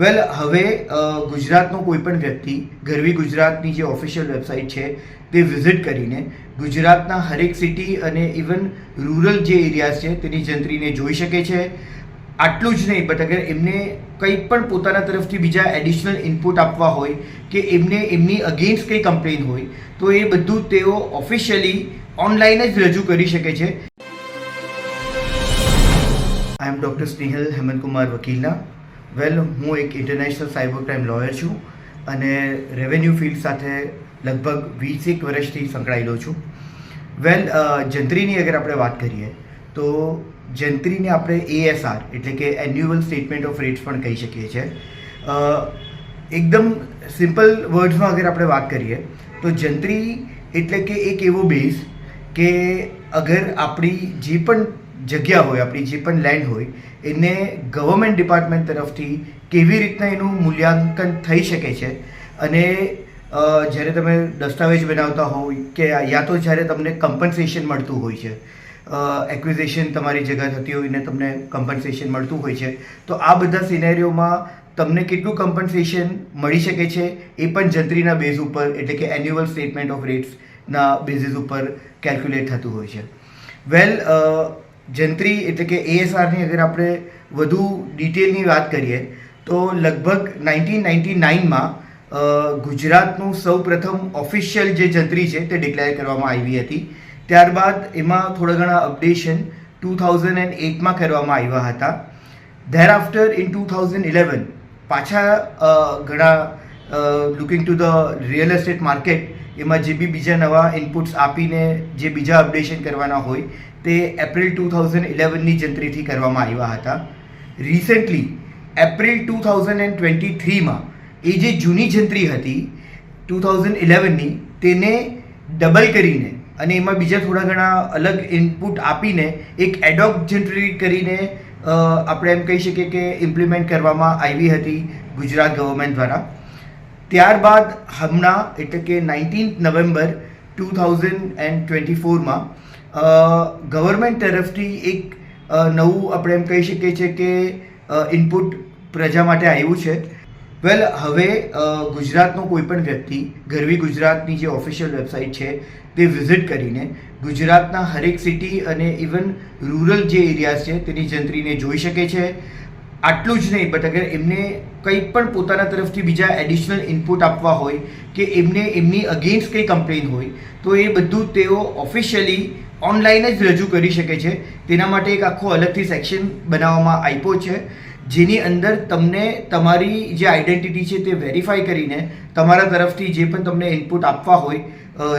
વેલ હવે ગુજરાતનો કોઈ પણ વ્યક્તિ ગરવી ગુજરાતની જે ઓફિશિયલ વેબસાઇટ છે તે વિઝિટ કરીને ગુજરાતના હરેક સિટી અને ઇવન રૂરલ જે એરિયાઝ છે તેની જંત્રીને જોઈ શકે છે. આટલું જ નહીં, બટ અગર એમને કંઈ પણ પોતાના તરફથી બીજા એડિશનલ ઇનપુટ આપવા હોય કે એમને એમની અગેન્સ્ટ કંઈ કમ્પ્લેન હોય તો એ બધું તેઓ ઓફિશિયલી ઓનલાઈન જ રજૂ કરી શકે છે. આઈ એમ ડૉક્ટર સ્નેહલ હેમંતકુમાર વકીલના. વેલ, હું એક ઇન્ટરનેશનલ સાયબર ક્રાઇમ લોયર છું અને રેવન્યુ ફિલ્ડ સાથે લગભગ 20 વર્ષથી સંકળાયેલો છું. વેલ, જંત્રીની અગર આપણે વાત કરીએ તો જંત્રીને આપણે ASR એટલે કે એન્યુઅલ સ્ટેટમેન્ટ ઓફ રેટ્સ પણ કહી શકીએ છીએ. એકદમ સિમ્પલ વર્ડ્સમાં અગર આપણે વાત કરીએ તો જંત્રી એટલે કે એક એવો બેઝ કે અગર આપણી જે પણ જગ્યા હોય, આપણી જે પણ લેન્ડ હોય એને ગવર્મેન્ટ ડિપાર્ટમેન્ટ તરફથી કેવી રીતના એનું મૂલ્યાંકન થઈ શકે છે અને જ્યારે તમે દસ્તાવેજ બનાવતા હોય કે યા તો જ્યારે તમને કમ્પન્સેશન મળતું હોય છે, એક્વિઝિશન તમારી જગ્યા થતી હોય ને તમને કમ્પન્સેશન મળતું હોય છે, તો આ બધા સિનેરિયોમાં તમને કેટલું કમ્પન્સેશન મળી શકે છે એ પણ જંત્રીના બેઝ ઉપર એટલે કે એન્યુઅલ સ્ટેટમેન્ટ ઓફ રેટ્સના બેઝિસ ઉપર કેલ્ક્યુલેટ થતું હોય છે. વેલ, જંત્રી એટલે કે ASRની અગર આપણે વધુ ડિટેલની વાત કરીએ તો લગભગ 1999માં ગુજરાતનું સૌપ્રથમ ઓફિશિયલ જે જંત્રી છે તે ડિક્લેર કરવામાં આવી હતી. ત્યારબાદ એમાં થોડા ઘણા અપડેશન 2008માં કરવામાં આવ્યા હતા. ધેર આફ્ટર ઇન 2011 પાછા ઘણા looking to the real estate market એમાં જે બી બીજા નવા ઇનપુટ્સ આપીને જે બીજા અપડેશન કરવાના હોય તે એપ્રિલ 2011ની જંત્રીથી કરવામાં આવ્યા હતા. રિસેન્ટલી એપ્રિલ 2023માં એ જે જૂની જંત્રી હતી 2011ની તેને ડબલ કરીને અને એમાં બીજા થોડા ઘણા અલગ ઇનપુટ આપીને એક એડોક જંત્રી કરીને આપણે એમ કહી શકીએ કે ઇમ્પ્લિમેન્ટ કરવામાં આવી હતી ગુજરાત ગવર્મેન્ટ દ્વારા. ત્યારબાદ હમણાં એટલે કે 19 નવેમ્બર 2024માં ગવર્મેન્ટ તરફથી એક નવું આપણે એમ કહી શકીએ છીએ કે ઇનપુટ પ્રજા માટે આવ્યું છે. વેલ, હવે ગુજરાતનો કોઈ પણ વ્યક્તિ ગરવી ગુજરાતની જે ઓફિશિયલ વેબસાઇટ છે તે વિઝિટ કરીને ગુજરાતના હરેક સિટી અને ઇવન રૂરલ જે એરિયાઝ છે તેની જંત્રીને જોઈ શકે છે. આટલું જ નહીં, બટ અગર એમને કંઈ પણ પોતાના તરફથી બીજા એડિશનલ ઇનપુટ આપવા હોય કે એમને એમની અગેન્સ્ટ કંઈ કમ્પ્લેન હોય તો એ બધું તેઓ ઓફિશિયલી ઓનલાઈન જ રજૂ કરી શકે છે. તેના માટે એક આખો અલગથી સેક્શન બનાવવામાં આપ્યો છે જેની અંદર તમને તમારી જે આઈડેન્ટિટી છે તે વેરીફાઈ કરીને તમારા તરફથી જે પણ તમને ઇનપુટ આપવા હોય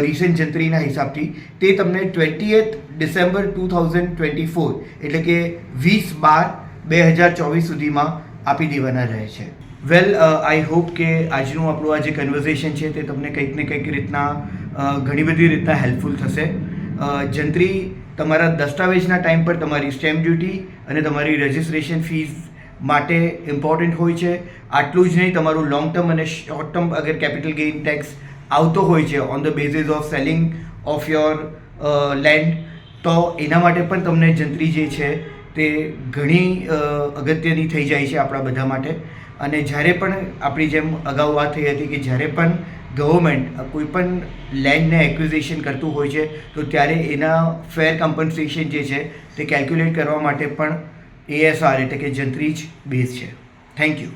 રિસેન્ટ જંત્રીના હિસાબથી તે તમને 20th ડિસેમ્બર 2024 એટલે કે 20/12/2024 સુધીમાં આપી દેવાના રહે છે. વેલ, આઈ હોપ કે આજનું આપણું આ જે કન્વર્ઝેશન છે તે તમને કંઈક ને કંઈક રીતના ઘણી બધી રીતના હેલ્પફુલ થશે. જંત્રી તમારા દસ્તાવેજના ટાઈમ પર તમારી સ્ટેમ્પ ડ્યુટી અને તમારી રજિસ્ટ્રેશન ફીસ માટે ઇમ્પોર્ટન્ટ હોય છે. આટલું જ નહીં, તમારું લોંગ ટર્મ અને શોર્ટ ટર્મ અગર કેપિટલ ગેઇન ટેક્સ આવતો હોય છે on the basis of selling of your land તો એના માટે પણ તમને જંત્રી જે છે તે ઘણી અગત્યની થઈ જાય છે આપણા બધા માટે. અને જ્યારે પણ આપણી જેમ અગાઉ વાત થઈ હતી કે જ્યારે પણ ગવર્મેન્ટ કોઈ પણ લેન્ડને એક્વિઝિશન કરતું હોય છે તો ત્યારે એના ફેર કમ્પન્સેશન જે છે તે કેલ્ક્યુલેટ કરવા માટે પણ ASR એટલે કે જંત્રી જ બેઝ છે. Thank you.